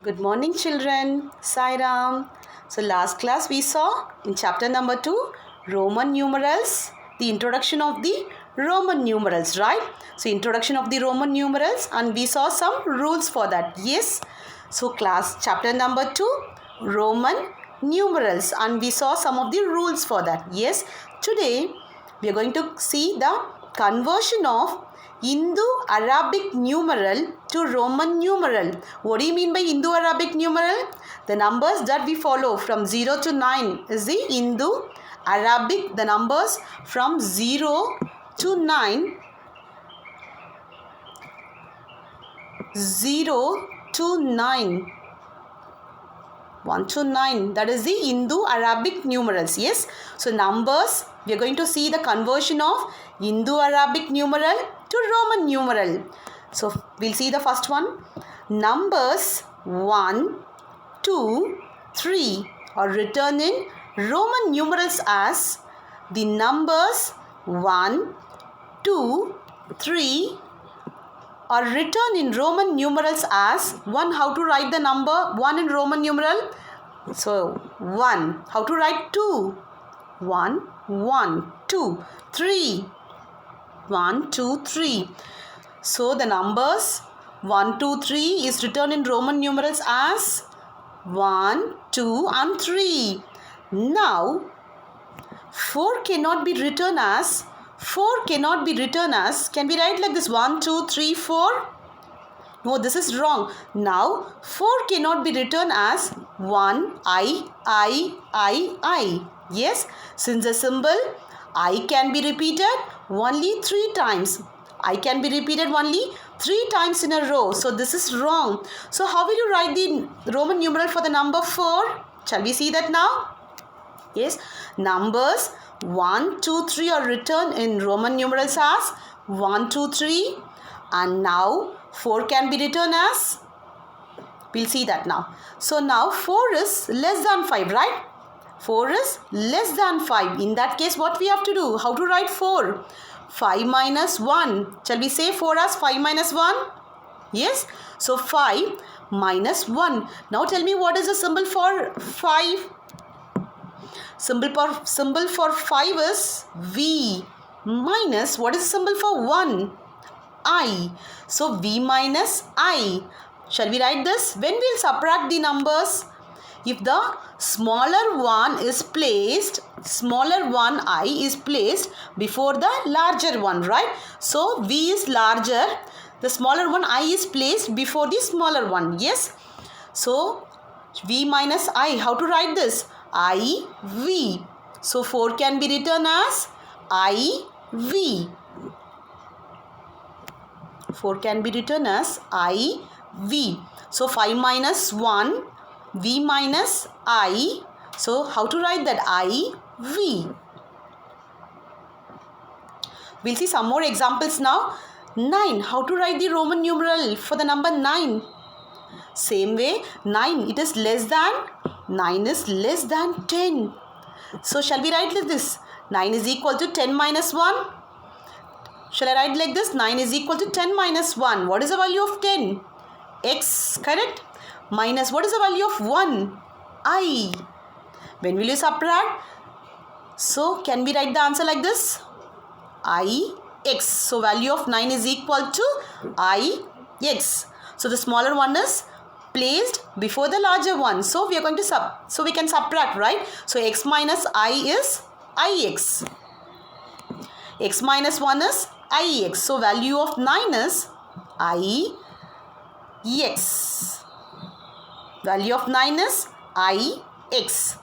Good morning, children. Sai Ram. So last class we saw in chapter number 2 Roman numerals, the introduction of the Roman numerals, right? So introduction of the Roman numerals, and we saw some rules for that. Yes. So class chapter number 2 Roman numerals, and we saw some of the rules for that. Yes. Today we are going to see the conversion of Indo-Arabic numeral to Roman numeral. What do you mean by Indo-Arabic numeral? The numbers that we follow from 0 to 9 is the Indo-Arabic. The numbers from 0 to 9. 0 to 9. 1 to 9. That is the Indo-Arabic numerals. Yes. So numbers, we are going to see the conversion of Indo-Arabic numeral to Roman numeral. So we'll see the first one. Numbers 1, 2, 3 are written in Roman numerals as the numbers 1, 2, 3 are written in Roman numerals as 1. How to write the number 1 in Roman numeral? So 1. How to write 2? 1, 1, 2, 3. 1, 2, 3. So the numbers 1, 2, 3 is written in Roman numerals as 1, 2 and 3. Now 4 cannot be written as can we write like this 1, 2, 3, 4? No, this is wrong. Now 4 cannot be written as 1 I. Yes, since the symbol I can be repeated only 3 times. I can be repeated only 3 times in a row. So this is wrong. So how will you write the Roman numeral for the number 4? Shall we see that now? Yes, numbers 1, 2, 3 are written in Roman numerals as 1, 2, 3. And now 4 can be written as, we'll see that now. So now 4 is less than 5, right? 4 is less than 5. In that case, what we have to do? How to write 4? 5 minus 1. Shall we say 4 as 5 minus 1? Yes. So 5 minus 1. Now tell me, what is the symbol for 5? Symbol for 5 is V. Minus, what is the symbol for 1? I. So V minus I. Shall we write this? When we'll subtract the numbers, if the smaller one is placed, smaller one I is placed before the larger one, right? So V is larger, the smaller one I is placed before the smaller one. Yes. So V minus I, how to write this? I, V. So 4 can be written as I, V. 4 can be written as I, V. So 5 minus 1, V minus I. So how to write that? I, V. We'll see some more examples now. 9. How to write the Roman numeral for the number 9? Same way, 9, it is less than, 9 is less than 10. So shall we write like this? 9 is equal to 10 minus 1. Shall I write like this? 9 is equal to 10 minus 1. What is the value of 10? X, correct? Minus, what is the value of 1? I. When will you subtract? So can we write the answer like this? I, X. So value of 9 is equal to I, X. So the smaller one is placed before the larger one. So we are going to we can subtract, right? So X minus I is IX. X minus 1 is IX. So value of 9 is IX. Value of 9 is IX.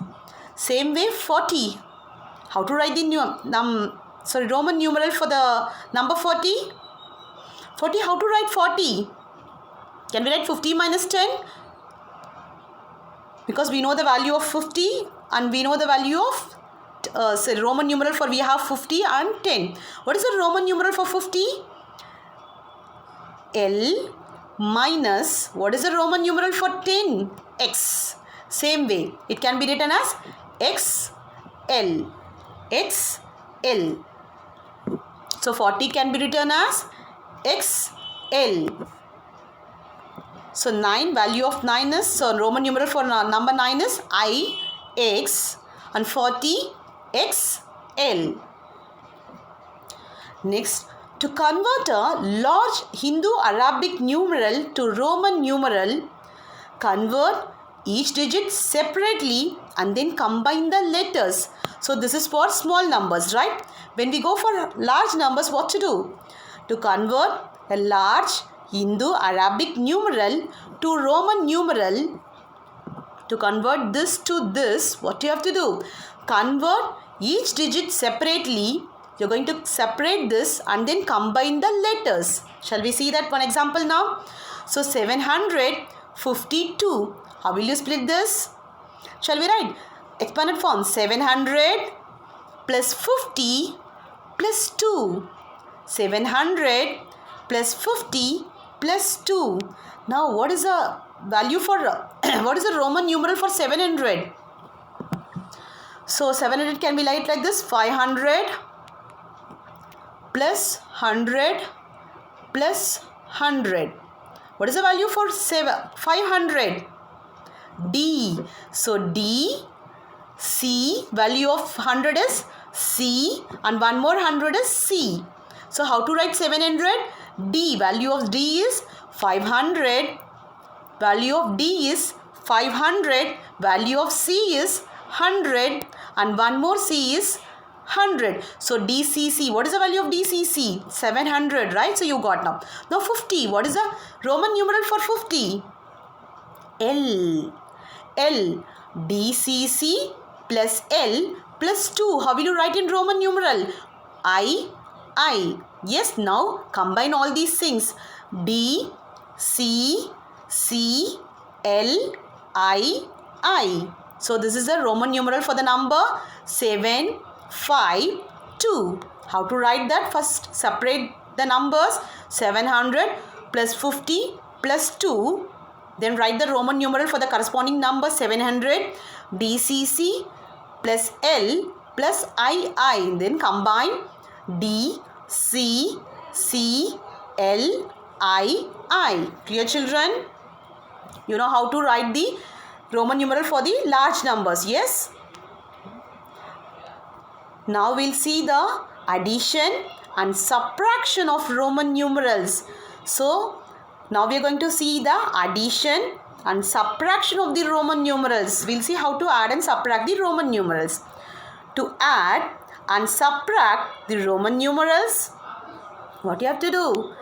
Same way 40. How to write the Roman numeral for the number 40? 40, how to write 40? Can we write 50 minus 10? Because we know the value of 50 and we know the value of Roman numeral for we have 50 and 10. What is the Roman numeral for 50? L minus, what is the Roman numeral for 10? X. Same way, it can be written as XL. XL. So 40 can be written as XL. So 9, value of 9 is, so Roman numeral for number 9 is IX, and 40 XL. Next, to convert a large Hindu-Arabic numeral to Roman numeral, convert each digit separately and then combine the letters. So this is for small numbers, right? When we go for large numbers, what to do? To convert a large Hindu-Arabic numeral to Roman numeral, to convert this to this, what do you have to do? Convert each digit separately. You're going to separate this and then combine the letters. Shall we see that one example now? So 752. How will you split this? Shall we write? Expanded form. 700 plus 50 plus 2. 700 plus 50 plus 2. Now what is the value for, what is the Roman numeral for 700? So 700 can be like this. 500 plus 100 plus 100. What is the value for 500? D. So D, C, value of 100 is C, and one more 100 is C. So how to write 700? D, value of D is 500, value of D is 500, value of C is 100, and one more C is 100. So DCC, what is the value of DCC? 700, right? So you got now. Now 50, what is the Roman numeral for 50? L. L. DCC plus L plus 2. How will you write in Roman numeral? I. Yes, now combine all these things. D, C, C, L, I. So this is the Roman numeral for the number 752. How to write that? First separate the numbers. 700 plus 50 plus 2. Then write the Roman numeral for the corresponding number 700. DCC plus L plus I. Then combine D, C, C, L, I. Clear, children? You know how to write the Roman numeral for the large numbers, yes? Now we'll see the addition and subtraction of Roman numerals. So now we are going to see the addition and subtraction of the Roman numerals. We'll see how to add and subtract the Roman numerals. To add and subtract the Roman numerals, what you have to do?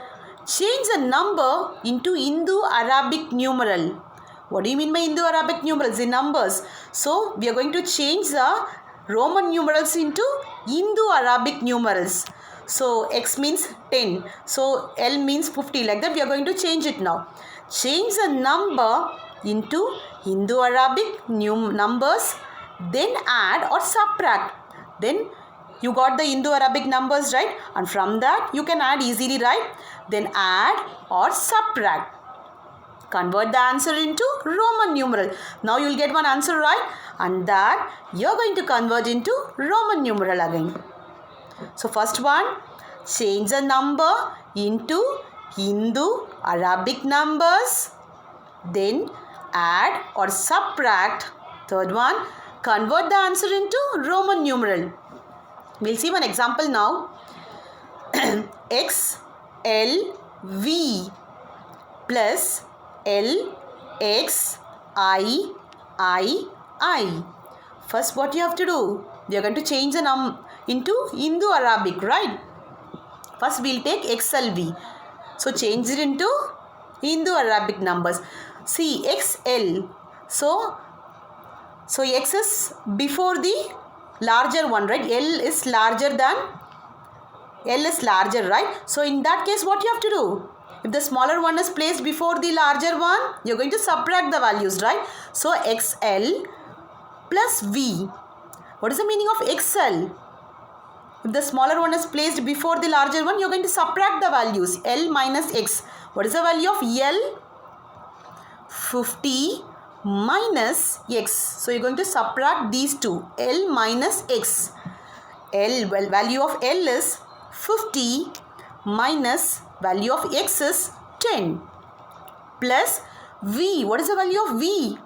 Change the number into Indo-Arabic numeral. What do you mean by Indo-Arabic numerals? The numbers. So we are going to change the Roman numerals into Indo-Arabic numerals. So X means 10. So L means 50. Like that we are going to change it now. Change the number into Indo-Arabic numbers. Then add or subtract. Then you got the Indo-Arabic numbers, right? And from that you can add easily, right? Then add or subtract. Convert the answer into Roman numeral. Now you will get one answer, right? And that you are going to convert into Roman numeral again. So first one, change the number into Hindu-Arabic numbers. Then add or subtract. Third one, convert the answer into Roman numeral. We'll see one example now. XLV plus LXII. First, what you have to do? We are going to change the into Indo-Arabic, right? First, we'll take XLV. So, change it into Indo-Arabic numbers. See, XL. So X is before the larger one, right? L is larger, right? So, in that case, what you have to do? If the smaller one is placed before the larger one, you're going to subtract the values, right? So, XL plus V. What is the meaning of XL? If the smaller one is placed before the larger one, you're going to subtract the values. L minus X. What is the value of L? 50 minus X. So, you're going to subtract these two. L minus X. Value of L is 50 minus value of X is 10 plus V. What is the value of V?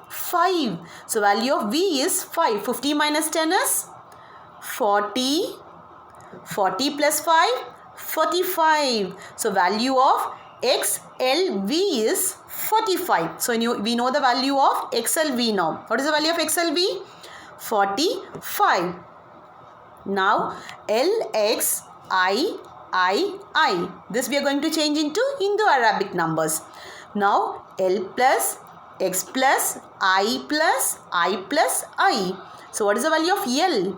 5. So value of V is 5. 50 minus 10 is 40. 40 plus 5, 45. So value of XLV is 45. So we know the value of XLV now. What is the value of XLV? 45. Now LXIII. This we are going to change into Indo-Arabic numbers. Now L plus X plus I plus I. So what is the value of L?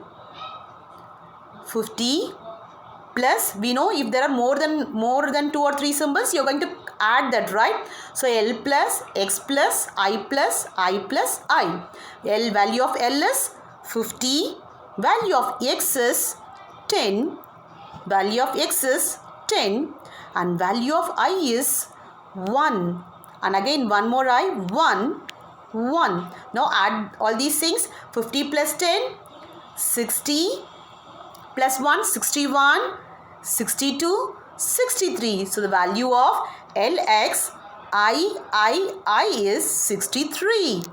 50 plus, we know if there are more than 2 or 3 symbols, you are going to add that, right? So L plus X plus I plus I. L, value of L is 50, value of X is 10, value of X is 10, and value of I is 1. And again one more I, 1. Now add all these things. 50 plus 10, 60, plus 1, 61, 62, 63. So the value of LXIII is 63.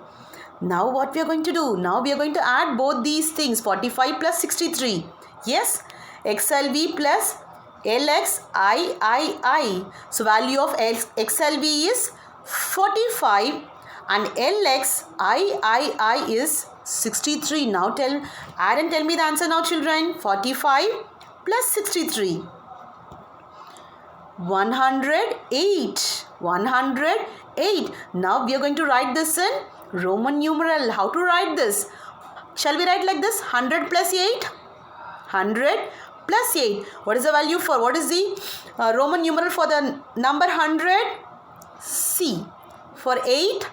Now what we are going to do? Now we are going to add both these things, 45 plus 63. Yes, XLV plus LXIII. So value of XLV is 45 and LXIII is 63. Now add and tell me the answer now, children. 45 plus 63. 108. 108. Now we are going to write this in Roman numeral. How to write this? Shall we write like this? 100 plus 8? 100 plus 8. What is the value for? What is the Roman numeral for the number 100? C. For 8?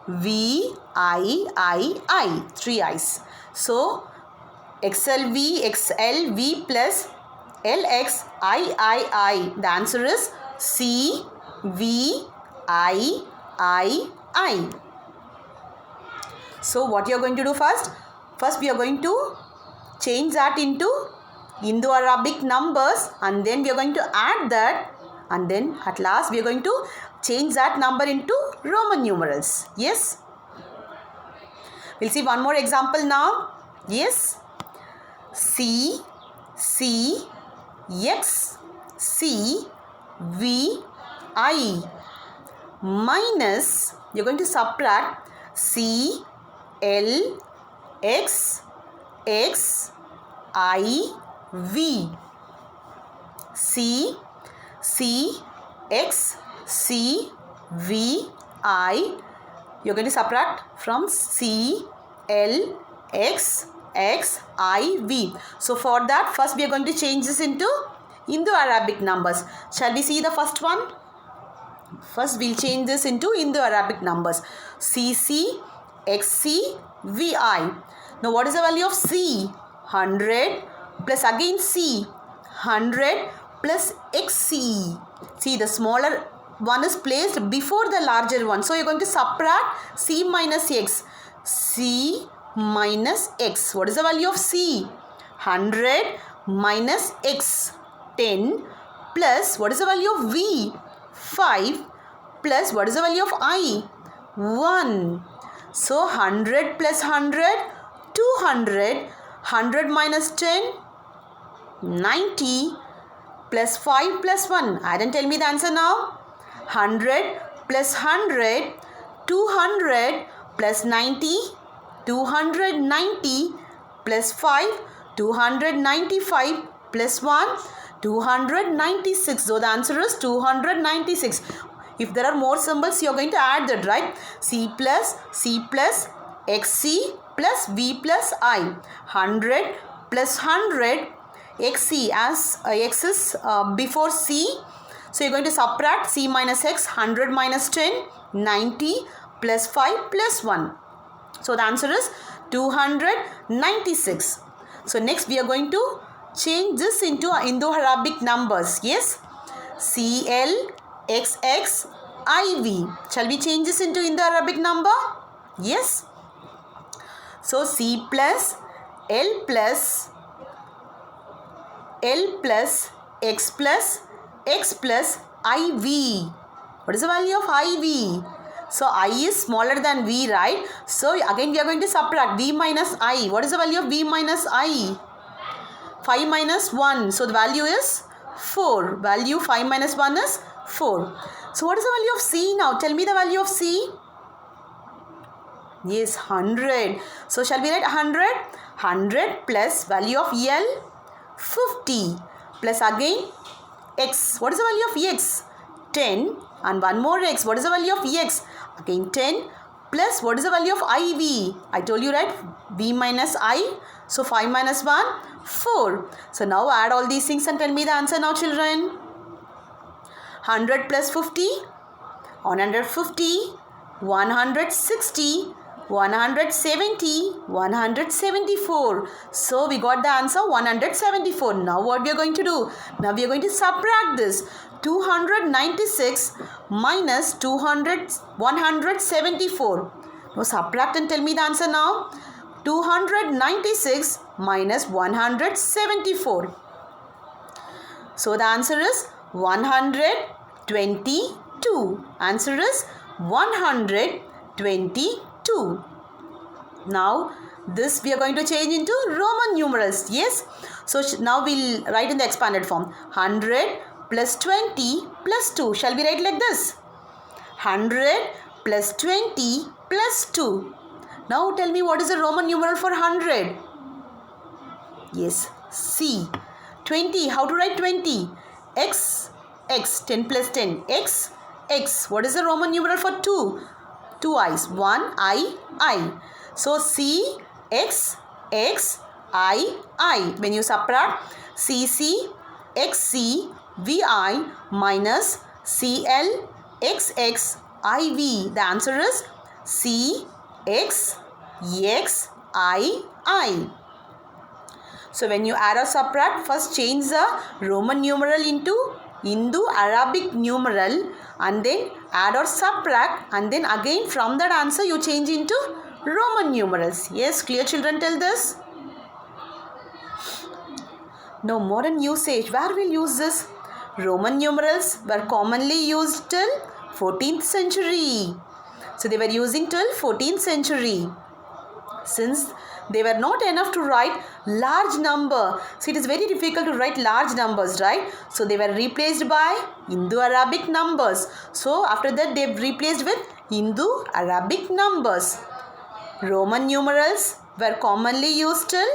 V, I, 3 I's. So XLV plus LXIII. The answer is C, V, I. So what you are going to do first? First we are going to change that into Indo-Arabic numbers, and then we are going to add that, and then at last we are going to change that number into Roman numerals. Yes. We'll see one more example now. Yes. C, X, C, V, I minus, you're going to subtract C, L, X, I, V. C, X, C, V, I. You're going to subtract from C, L, X, I, V. So for that, first we are going to change this into Indo-Arabic numbers. Shall we see the first one? First we'll change this into Indo-Arabic numbers. CC, XC, VI. Now what is the value of C? 100 plus again C. 100 plus XC. See, the smaller one is placed before the larger one. So you're going to subtract C minus X. C minus X. What is the value of C? 100 minus X. 10 plus what is the value of V? 5 plus what is the value of I? 1. So 100 plus 100, 200. 100 minus 10, 90 plus 5 plus 1. Add and tell me the answer now. 100 plus 100, 200 plus 90, 290 plus 5, 295 plus 1, 296. So the answer is 296. If there are more symbols, you are going to add that, right? C plus XC plus V plus I. 100 plus 100 XC, as X is before C. So you are going to subtract C minus X. 100 minus 10, 90 plus 5 plus 1. So the answer is 296. So next we are going to change this into Indo-Arabic numbers. Yes. CL, XX, IV. Shall we change this into Indo-Arabic number? Yes. So C plus L plus X plus IV. What is the value of IV? So I is smaller than v, right? So again we are going to subtract v minus I. What is the value of v minus I? 5 minus 1. So the value is 4. Value 5 minus 1 is 4. So what is the value of C now? Tell me the value of C. Yes, 100. So shall we write 100? 100 plus value of L, 50, plus again X. What is the value of X? 10, and one more X. What is the value of X? Again 10, plus what is the value of IV? I told you, right? V minus I. So 5 minus 1, 4. So now add all these things and tell me the answer now, children. 100 plus 50, 150, 160, 170, 174. So we got the answer 174. Now what we are going to do? Now we are going to subtract this. 296 minus 174. Now subtract and tell me the answer now. 296 minus 174. So the answer is 122. Answer is 122. Now this we are going to change into Roman numerals. Yes. So now we'll write in the expanded form. 100 plus 20 plus 2. Shall we write like this? 100 plus 20 plus 2. Now tell me what is the Roman numeral for 100? Yes, C. 20. How to write 20? X. 10 plus 10. X. What is the Roman numeral for 2? 2 I's. 1 I. So C, X, I. When you subtract CC, XC, VI minus CL, XX, IV. The answer is C, X, I. So when you add or subtract, first change the Roman numeral into Indo-Arabic numeral and then add or subtract, and then again from that answer you change into Roman numerals. Yes, clear children till this? Now modern usage, where we'll use this? Roman numerals were commonly used till 14th century. So they were using till 14th century. Since they were not enough to write large number. So it is very difficult to write large numbers, right? So they were replaced by Indo-Arabic numbers. So after that they replaced with Indo-Arabic numbers. Roman numerals were commonly used till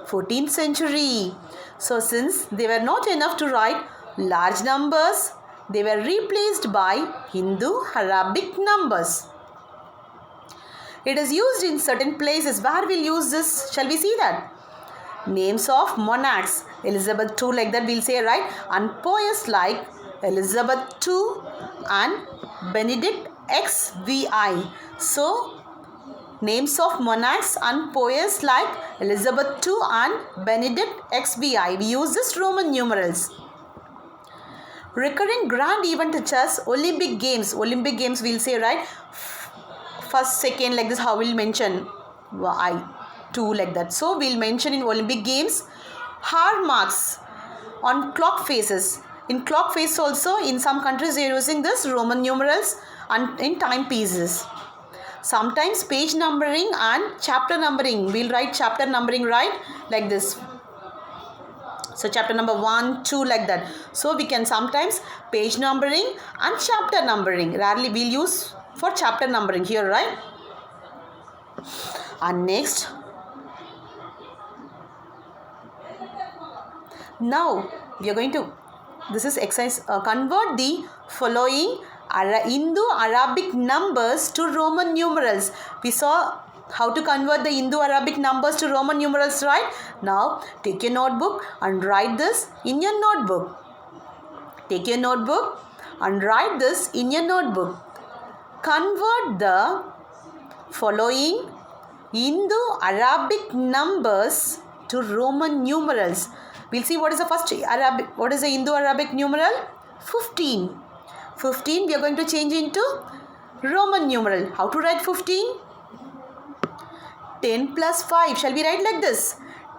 14th century. So since they were not enough to write large numbers, they were replaced by Indo-Arabic numbers. It is used in certain places. Where we'll use this? Shall we see that? Names of monarchs. Elizabeth II, like that we'll say, right? And poets like Elizabeth II and Benedict XVI. So names of monarchs and poets like Elizabeth II and Benedict XVI. We use this Roman numerals. Recurring grand event such as Olympic Games. Olympic Games we'll say, right? First, second, like this, how we'll mention I, 2, like that. So we'll mention in Olympic Games. Hour marks on clock faces. In clock face also, in some countries they are using this Roman numerals, and in timepieces. Sometimes page numbering and chapter numbering. We'll write chapter numbering, right? Like this. So chapter number 1, 2, like that. So we can sometimes page numbering and chapter numbering. Rarely we'll use for chapter numbering here, right? And next, now we are going to, this is exercise, convert the following Indo-Arabic numbers to Roman numerals. We saw how to convert the Indo-Arabic numbers to Roman numerals, right? Now take your notebook and write this in your notebook. Take your notebook and write this in your notebook. Convert the following Indo-Arabic numbers to Roman numerals. We'll see what is the first Arabic. What is the Indo-Arabic numeral? 15. 15 we are going to change into Roman numeral. How to write 15? 10 plus 5. Shall we write like this?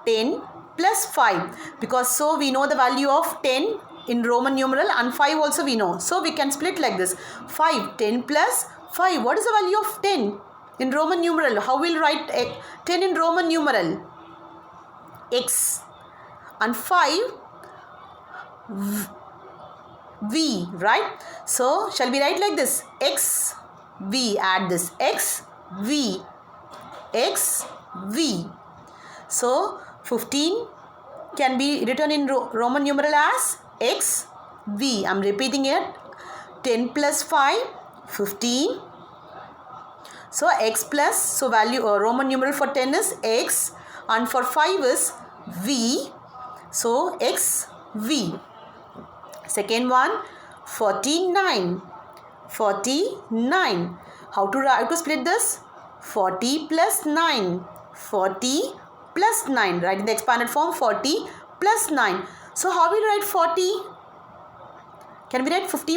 10 plus 5. Because so we know the value of 10 in Roman numeral and 5 also we know. So we can split like this. 5. 10 plus 5. What is the value of 10 in Roman numeral? How will write 10 in Roman numeral? X. And 5 V, right? So shall we write like this? X V. Add this X V. X V. So 15 can be written in Roman numeral as X V. I am repeating it. 10 plus 5, 15. So X plus, so value Roman numeral for 10 is X and for 5 is V. So X V. Second one, 49. 49. How to split this? 40 plus 9. 40 plus 9. Write in the expanded form 40 plus 9. So how will we write 40? Can we write 50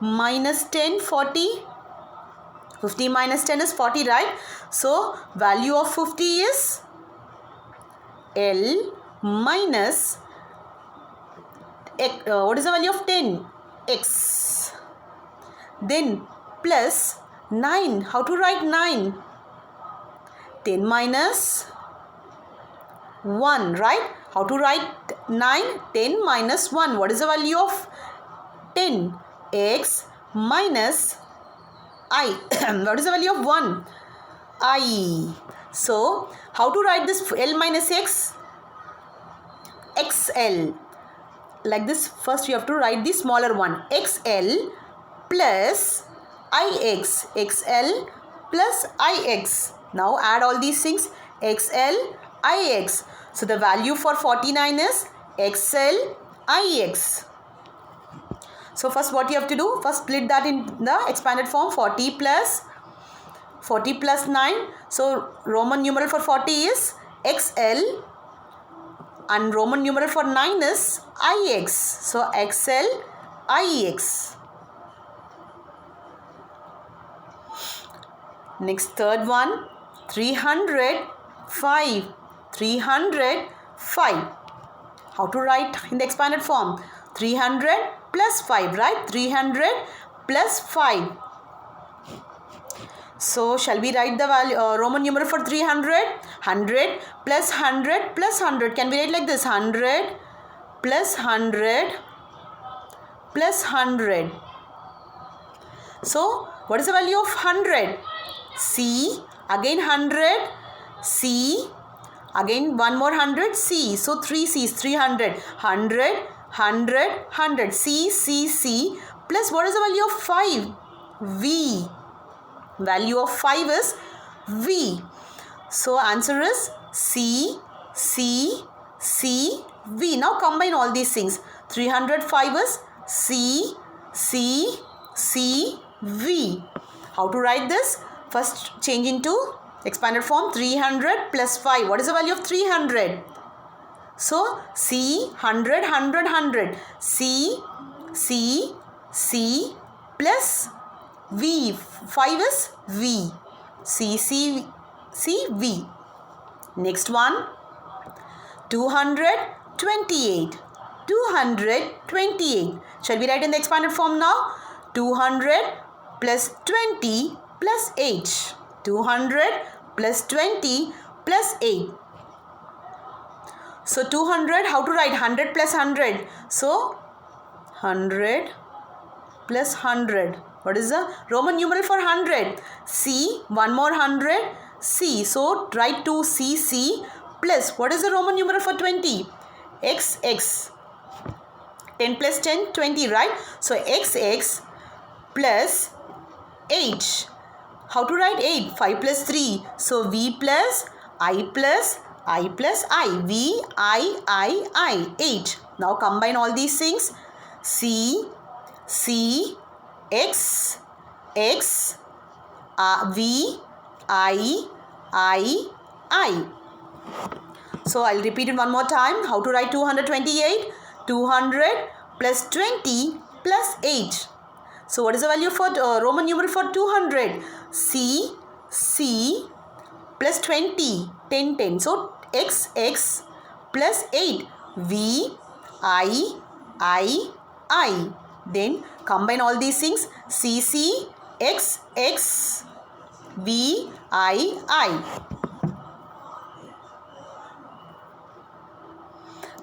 minus 10, 40? 50 minus 10 is 40, right? So value of 50 is L minus what is the value of 10? X. Then plus 9. How to write 9? 10 minus 1, right? How to write 9? 10 minus 1. What is the value of 10? X minus I. What is the value of 1? I. So how to write this L minus X? XL. Like this, first you have to write the smaller one. XL plus IX. XL plus IX. Now add all these things. XL, IX. So the value for 49 is XL, IX. So first what you have to do? First split that in the expanded form. 40 plus 9. So Roman numeral for 40 is XL. And Roman numeral for 9 is IX. So XL, IX. Next, third one, 305. 305. How to write in the expanded form? 300 plus 5, right? 300 plus 5. So shall we write the value Roman numeral for 300? 100 plus 100 plus 100. Can we write like this? 100 plus 100 plus 100. So what is the value of 100? C. Again 100. C. Again one more 100. C. So 3 C's. 300. 100. 100. 100. C. C. C. Plus what is the value of 5? V. Value of 5 is V. So answer is C, C, C, V. Now combine all these things. 305 is C, C, C, V. How to write this? First change into expanded form. 300 plus 5. What is the value of 300? So C, 100, 100, 100. C, C, C plus V. 5 is V. C, C, C, V. Next one. 228. 228. Shall we write in the expanded form now? 200 plus 20 plus 8. 200 plus 20 plus 8. So 200, how to write? 100 plus 100. So 100 plus 100. What is the Roman numeral for 100? C. One more 100. C. So write 2CC plus what is the Roman numeral for 20? XX. 10 plus 10, 20, right? So XX plus 8. How to write 8? 5 plus 3. So V plus I plus I plus I. V, I, 8. Now combine all these things. C, C, X, X, V, I. So I'll repeat it one more time. How to write 228? 200 plus 20 plus 8. So what is the value for Roman numeral for 200? C, C plus 20, 10, 10. So XX plus 8. V, I. Then Combine all these things. CC, XX, VII.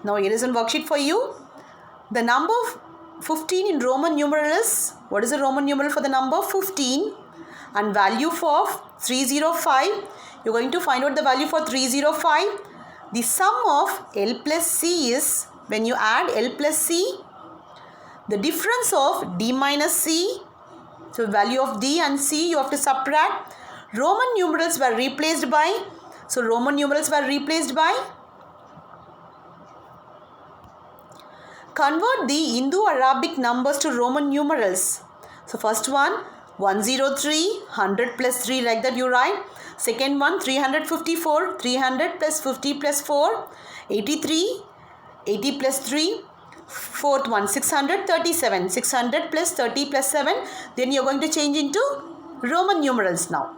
Now here is a worksheet for you. The number 15 in Roman numeral is, what is the Roman numeral for the number 15? And value for 305. You're going to find out the value for 305. The sum of L plus C is, when you add L plus C, the difference of D minus C. So value of D and C you have to subtract. Roman numerals were replaced by, convert the Indo-Arabic numbers to Roman numerals. So first one, 103, 100 plus 3, like that you write. Second one, 354, 300 plus 50 plus 4, 83, 80 plus 3. Fourth one, 637, 600 plus 30 plus 7. Then you are going to change into Roman numerals now.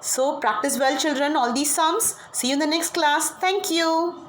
So practice well children all these sums. See you in the next class. Thank you.